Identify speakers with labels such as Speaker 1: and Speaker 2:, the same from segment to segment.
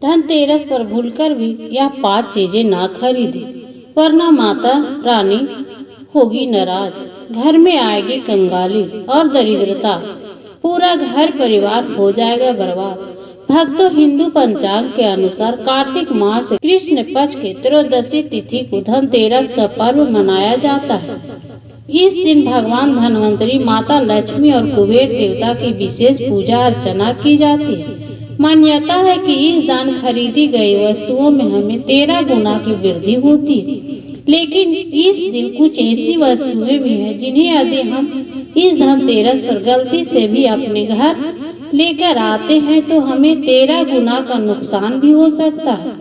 Speaker 1: धनतेरस पर भूलकर भी यह 5 चीजें ना खरीदे, वरना माता रानी होगी नाराज। घर में आएगी कंगाली और दरिद्रता, पूरा घर परिवार हो जाएगा बर्बाद। भक्तों, हिंदू पंचांग के अनुसार कार्तिक मास कृष्ण पक्ष के त्रयोदशी तिथि को धनतेरस का पर्व मनाया जाता है। इस दिन भगवान धन्वंतरी, माता लक्ष्मी और कुबेर देवता की विशेष पूजा अर्चना की जाती है। मान्यता है कि इस दान खरीदी गई वस्तुओं में हमें 13 गुना की वृद्धि होती है। लेकिन इस दिन कुछ ऐसी वस्तुएं भी हैं जिन्हें यदि हम इस धनतेरस पर गलती से भी अपने घर लेकर आते हैं तो हमें 13 गुना का नुकसान भी हो सकता है।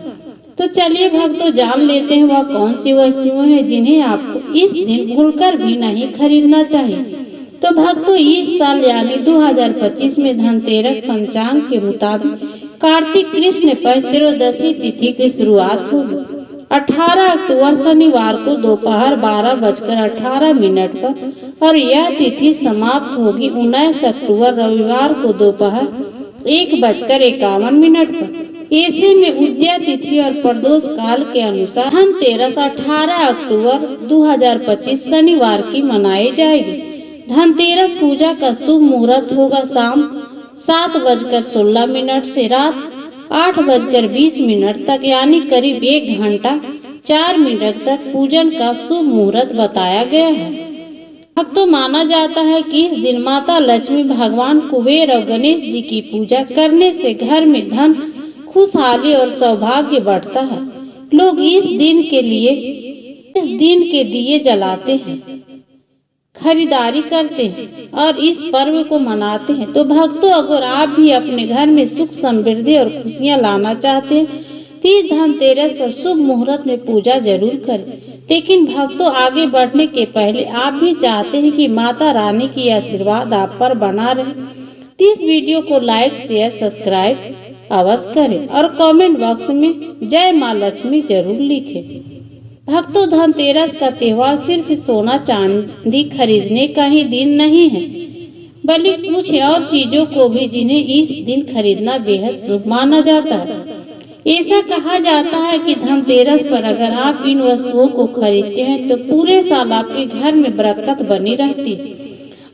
Speaker 1: तो चलिए भक्तों, जान लेते हैं वह कौन सी वस्तुएं हैं जिन्हें आपको इस दिन भूलकर भी नहीं खरीदना चाहिए। तो भक्तों, इस साल यानी 2025 में धनतेरस पंचांग के मुताबिक कार्तिक कृष्ण पक्ष त्रयोदशी तिथि की शुरुआत होगी 18 अक्टूबर शनिवार को दोपहर 12:18 पर और यह तिथि समाप्त होगी 19 अक्टूबर रविवार को दोपहर 1:51 पर। ऐसे में उदया तिथि और प्रदोष काल के अनुसार धनतेरस 18 अक्टूबर 2025 शनिवार की मनाई जाएगी। धनतेरस पूजा का शुभ मुहूर्त होगा शाम 7:16 से रात 8:20 तक, यानी करीब 1 घंटा 4 मिनट तक पूजन का शुभ मुहूर्त बताया गया है। भक्तों, माना जाता है कि इस दिन माता लक्ष्मी, भगवान कुबेर और गणेश जी की पूजा करने से घर में धन, खुशहाली और सौभाग्य बढ़ता है। लोग इस दिन के दिए जलाते हैं, खरीदारी करते हैं और इस पर्व को मनाते हैं। तो भक्तों, अगर आप भी अपने घर में सुख, समृद्धि और खुशियां लाना चाहते हैं तो इस धनतेरस पर शुभ मुहूर्त में पूजा जरूर करें। लेकिन भक्तों, आगे बढ़ने के पहले आप भी चाहते हैं कि माता रानी की आशीर्वाद आप पर बना रहे तो इस वीडियो को लाइक, शेयर, सब्सक्राइब अवश्य करें और कमेंट बॉक्स में जय माँ लक्ष्मी जरूर लिखें। भक्तों, धनतेरस का त्योहार सिर्फ सोना चांदी खरीदने का ही दिन नहीं है, बल्कि कुछ और चीजों को भी जिन्हें इस दिन खरीदना बेहद शुभ माना जाता है। ऐसा कहा जाता है कि धनतेरस पर अगर आप इन वस्तुओं को खरीदते हैं तो पूरे साल आपके घर में बरकत बनी रहती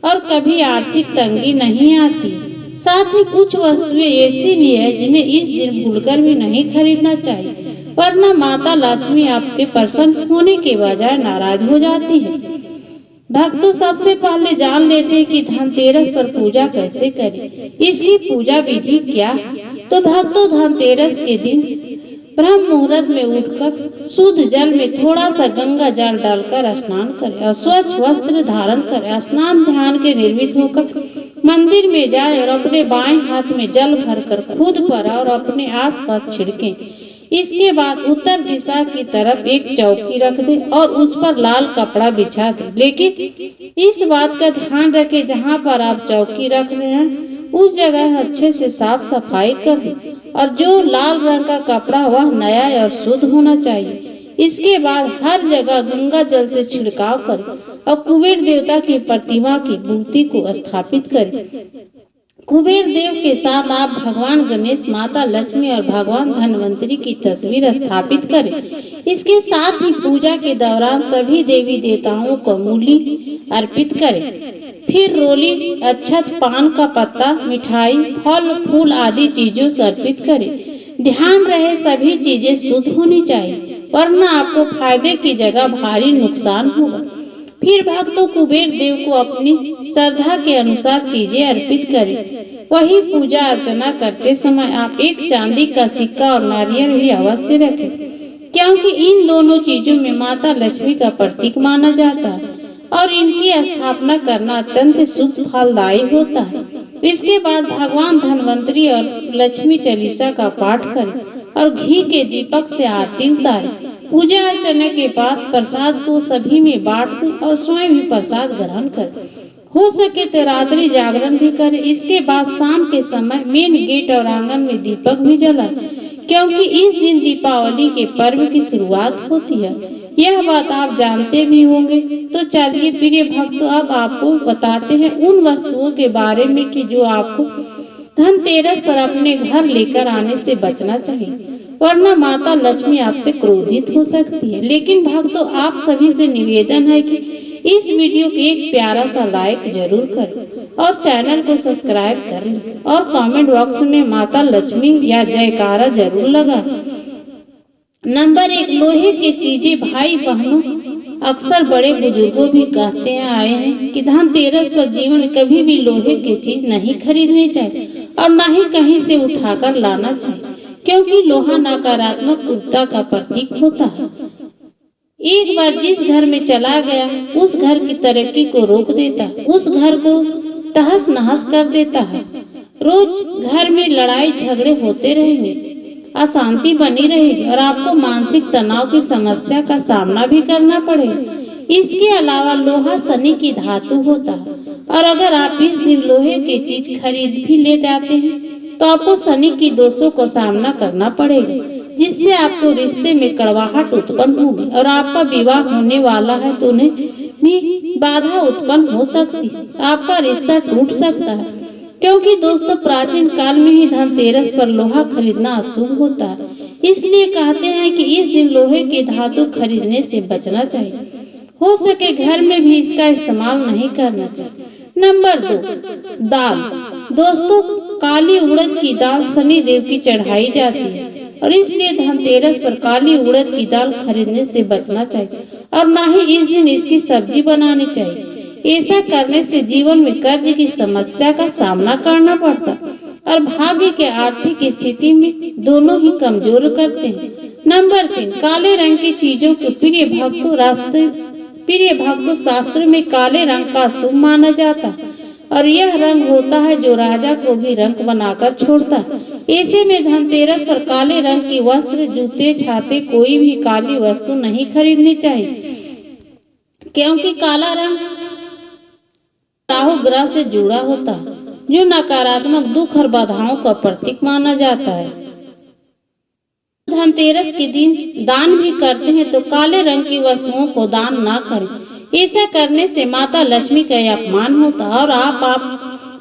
Speaker 1: और कभी आर्थिक तंगी नहीं आती। साथ ही कुछ वस्तुएं ऐसी भी है जिन्हें इस दिन भूलकर भी नहीं खरीदना चाहिए, वरना माता लक्ष्मी आपके प्रसन्न होने के बजाय नाराज हो जाती है। भक्तों, सबसे पहले जान लेते हैं कि धनतेरस पर पूजा कैसे करें, इसकी पूजा विधि क्या है। तो भक्तों, धनतेरस के दिन ब्रह्म मुहूर्त में उठकर शुद्ध जल में थोड़ा सा गंगा जल डालकर स्नान करें और स्वच्छ वस्त्र धारण कर स्नान ध्यान के निर्मित होकर मंदिर में जाए और अपने बाएं हाथ में जल भरकर खुद पर और अपने आसपास छिड़कें। इसके बाद उत्तर दिशा की तरफ एक चौकी रख दें और उस पर लाल कपड़ा बिछा दें। लेकिन इस बात का ध्यान रखें, जहां पर आप चौकी रख रहे हैं उस जगह अच्छे से साफ सफाई कर लें और जो लाल रंग का कपड़ा वह नया और शुद्ध होना चाहिए। इसके बाद हर जगह गंगा जल से छिड़काव करें और कुबेर देवता की प्रतिमा की मूर्ति को स्थापित करें। कुबेर देव के साथ आप भगवान गणेश, माता लक्ष्मी और भगवान धन्वंतरी की तस्वीर स्थापित करें। इसके साथ ही पूजा के दौरान सभी देवी देवताओं को मूली अर्पित करें। फिर रोली, अक्षत, पान का पत्ता, मिठाई, फल, फूल आदि चीजों से अर्पित करें। ध्यान रहे सभी चीजें शुद्ध होनी चाहिए, वरना आपको फायदे की जगह भारी नुकसान होगा। फिर भक्तों, कुबेर देव को अपनी श्रद्धा के अनुसार चीजें अर्पित करें। वही पूजा अर्चना करते समय आप एक चांदी का सिक्का और नारियल भी अवश्य रखें, क्योंकि इन दोनों चीजों में माता लक्ष्मी का प्रतीक माना जाता है और इनकी स्थापना करना अत्यंत शुभ फलदायी होता है। इसके बाद भगवान धन्वंतरी और लक्ष्मी चालीसा का पाठ करें और घी के दीपक से आरती उतारें। पूजा अर्चना के बाद प्रसाद को सभी में बांट दें और स्वयं भी प्रसाद ग्रहण करें। हो सके तो रात्रि जागरण भी करें। इसके बाद शाम के समय मेन गेट और आंगन में दीपक भी जलाएं, क्योंकि इस दिन दीपावली के पर्व की शुरुआत होती है। यह बात आप जानते भी होंगे। तो चलिए प्रिय भक्तों, अब आपको बताते हैं उन वस्तुओं के बारे में कि जो आपको धनतेरस पर अपने घर लेकर आने से बचना चाहिए, वरना माता लक्ष्मी आपसे क्रोधित हो सकती है। लेकिन भक्तों, आप सभी से निवेदन है कि इस वीडियो को एक प्यारा सा लाइक जरूर करें और चैनल को सब्सक्राइब कर लें और कमेंट बॉक्स में माता लक्ष्मी या जयकारा जरूर लगा। नंबर 1, लोहे की चीजें। भाई बहनों, अक्सर बड़े बुजुर्गों भी कहते आए हैं कि धनतेरस पर जीवन में कभी भी लोहे की चीज नहीं खरीदनी चाहिए और ना ही कहीं से उठाकर लाना चाहिए, क्योंकि लोहा नकारात्मक ऊर्जा का प्रतीक होता है। एक बार जिस घर में चला गया उस घर की तरक्की को रोक देता है, उस घर को तहस नहस कर देता है। रोज घर में लड़ाई झगड़े होते रहेंगे, अशांति बनी रहेगी और आपको मानसिक तनाव की समस्या का सामना भी करना पड़ेगा। इसके अलावा लोहा शनि की धातु होता है और अगर आप इस दिन लोहे की चीज खरीद भी ले जाते हैं तो आपको शनि की दोषों का सामना करना पड़ेगा, जिससे आपको रिश्ते में कड़वाहट उत्पन्न होगी और आपका विवाह होने वाला है तो उन्हें भी बाधा उत्पन्न हो सकती है, आपका रिश्ता टूट सकता है। क्योंकि दोस्तों, प्राचीन काल में ही धनतेरस पर लोहा खरीदना अशुभ होता है, इसलिए कहते हैं कि इस दिन लोहे की धातु खरीदने से बचना चाहिए। हो सके घर में भी इसका इस्तेमाल नहीं करना चाहिए। नंबर 2, दाल। दोस्तों, काली उड़द की दाल शनि देव की चढ़ाई जाती है और इसलिए धनतेरस पर काली उड़द की दाल खरीदने से बचना चाहिए और ना ही इस दिन इसकी सब्जी बनानी चाहिए। ऐसा करने से जीवन में कर्ज की समस्या का सामना करना पड़ता और भाग्य के आर्थिक स्थिति में दोनों ही कमजोर करते हैं। नंबर 3, काले रंग की चीजों के प्रिय भक्तों, शास्त्र में काले रंग का शुभ माना जाता है और यह रंग होता है जो राजा को भी रंग बनाकर छोड़ता है। ऐसे में धनतेरस पर काले रंग की वस्त्र, जूते, छाते, कोई भी काली वस्तु नहीं खरीदनी चाहिए, क्योंकि काला रंग राहु ग्रह से जुड़ा होता है जो नकारात्मक दुख और बाधाओं का प्रतीक माना जाता है। धनतेरस के दिन दान भी करते हैं तो काले रंग की वस्तुओं को दान ना करें। ऐसा करने से माता लक्ष्मी का अपमान होता है और आप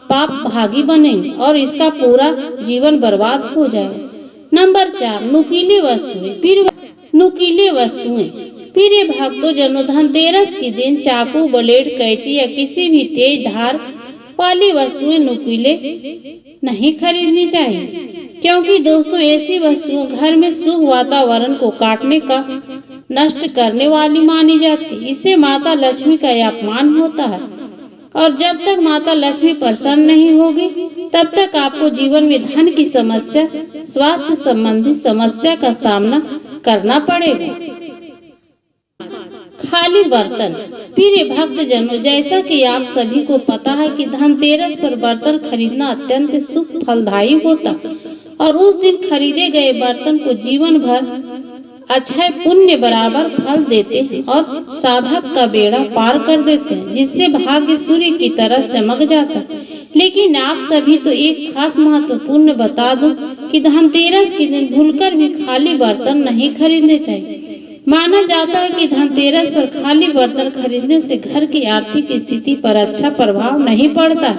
Speaker 1: पाप भागी बनेंगे और इसका पूरा जीवन बर्बाद हो जाएगा। नंबर 4, नुकीली वस्तुएं। नुकीली वस्तुएं प्रिय भक्तों जनों, धनतेरस के दिन चाकू, ब्लेड, कैंची या किसी भी तेज धार वाली वस्तुएं नुकीले नहीं खरीदनी चाहिए, क्योंकि दोस्तों ऐसी वस्तुएं घर में शुभ वातावरण को काटने का नष्ट करने वाली मानी जाती। इससे माता लक्ष्मी का अपमान होता है और जब तक माता लक्ष्मी प्रसन्न नहीं होगी तब तक आपको जीवन में धन की समस्या, स्वास्थ्य संबंधी समस्या का सामना करना पड़ेगा। खाली बर्तन। प्रिय भक्त जनों, जैसा कि आप सभी को पता है कि धनतेरस पर बर्तन खरीदना अत्यंत शुभ फलदायी होता और उस दिन खरीदे गए बर्तन को जीवन भर अक्षय पुण्य बराबर फल देते हैं और साधक का बेड़ा पार कर देते हैं, जिससे भाग्य सूर्य की तरह चमक जाता है। लेकिन आप सभी तो एक खास महत्वपूर्ण बता दूं कि धनतेरस के दिन भूलकर भी खाली बर्तन नहीं खरीदने चाहिए। माना जाता है कि धनतेरस पर खाली बर्तन खरीदने से घर की आर्थिक स्थिति पर अच्छा प्रभाव नहीं पड़ता,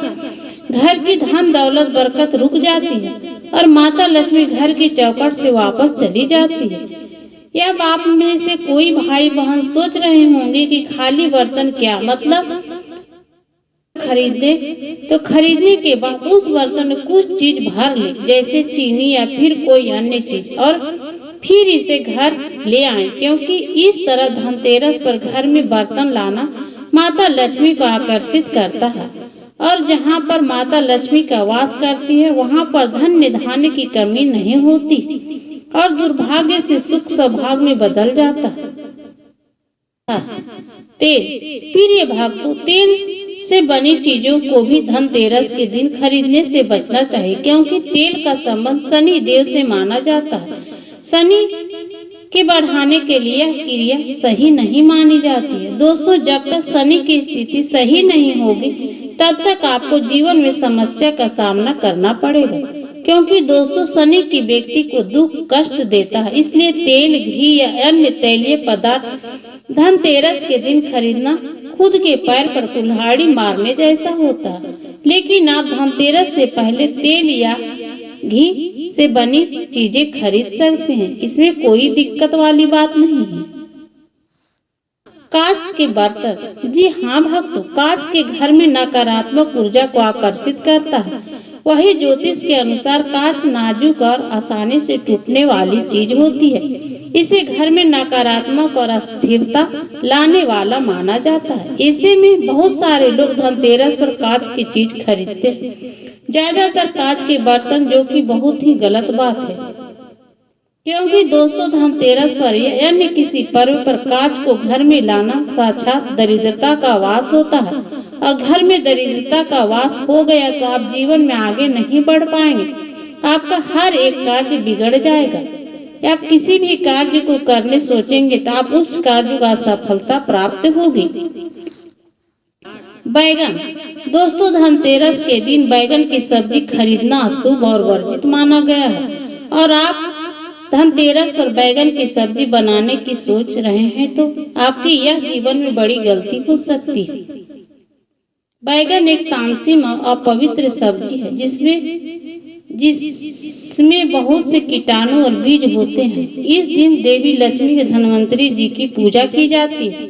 Speaker 1: घर की धन दौलत बरकत रुक जाती है और माता लक्ष्मी घर की चौखट से वापस चली जाती है। अब आप में से कोई भाई बहन सोच रहे होंगे कि खाली बर्तन क्या मतलब खरीदे, तो खरीदने के बाद उस बर्तन में कुछ चीज भर ले, जैसे चीनी या फिर कोई अन्य चीज, और फिर इसे घर ले आए, क्योंकि इस तरह धनतेरस पर घर में बर्तन लाना माता लक्ष्मी को आकर्षित करता है और जहाँ पर माता लक्ष्मी का वास करती है वहाँ पर धन धान्य की कमी नहीं होती और दुर्भाग्य से सुख सौभाग्य में बदल जाता है। तेल। प्रिय भक्तों, तेल से बनी चीजों को भी धनतेरस के दिन खरीदने से बचना चाहिए, क्योंकि तेल का संबंध शनि देव से माना जाता है। शनि के बढ़ाने के लिए क्रिया सही नहीं मानी जाती है। दोस्तों, जब तक शनि की स्थिति सही नहीं होगी तब तक आपको जीवन में समस्या का सामना करना पड़ेगा, क्योंकि दोस्तों शनि की व्यक्ति को दुख कष्ट देता है। इसलिए तेल, घी या अन्य तैलीय पदार्थ धनतेरस के दिन खरीदना खुद के पैर पर कुल्हाड़ी मारने जैसा होता है। लेकिन आप धनतेरस से पहले तेल या घी से बनी चीजें खरीद सकते हैं, इसमें कोई दिक्कत वाली बात नहीं है। कांच के बर्तन, जी हाँ भक्तों, कांच के घर में नकारात्मक ऊर्जा को आकर्षित करता है। वही ज्योतिष के अनुसार कांच नाजुक और आसानी से टूटने वाली चीज होती है। इसे घर में नकारात्मक और अस्थिरता लाने वाला माना जाता है। ऐसे में बहुत सारे लोग धनतेरस पर कांच की चीज खरीदते हैं, ज्यादातर कांच के बर्तन, जो कि बहुत ही गलत बात है, क्योंकि दोस्तों धनतेरस पर या अन्य किसी पर्व पर कांच को घर में लाना साक्षात दरिद्रता का वास होता है, और घर में दरिद्रता का वास हो गया तो आप जीवन में आगे नहीं बढ़ पाएंगे। आपका हर एक कार्य बिगड़ जाएगा। आप किसी भी कार्य को करने सोचेंगे तो आप उस कार्य का सफलता प्राप्त होगी। बैगन, दोस्तों धनतेरस के दिन बैगन की सब्जी खरीदना अशुभ और वर्जित माना गया है, और आप धनतेरस पर बैगन की सब्जी बनाने की सोच रहे हैं तो आपकी यह जीवन में बड़ी गलती हो सकती है। बैगन एक तामसिक और अपवित्र सब्जी है, जिसमें बहुत से कीटाणु और बीज होते हैं। इस दिन देवी लक्ष्मी के धनवंतरी जी की पूजा की जाती है।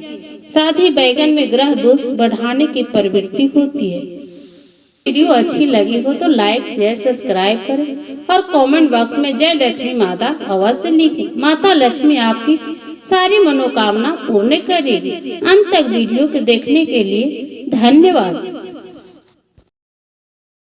Speaker 1: साथ ही बैगन में ग्रह दोष बढ़ाने की प्रवृत्ति होती है। वीडियो अच्छी लगी हो तो लाइक, शेयर, सब्सक्राइब करें और कमेंट बॉक्स में जय लक्ष्मी माता अवश्य लिखें। माता लक्ष्मी आपकी सारी मनोकामना पूर्ण करेगी। अंत तक वीडियो को देखने के लिए धन्यवाद।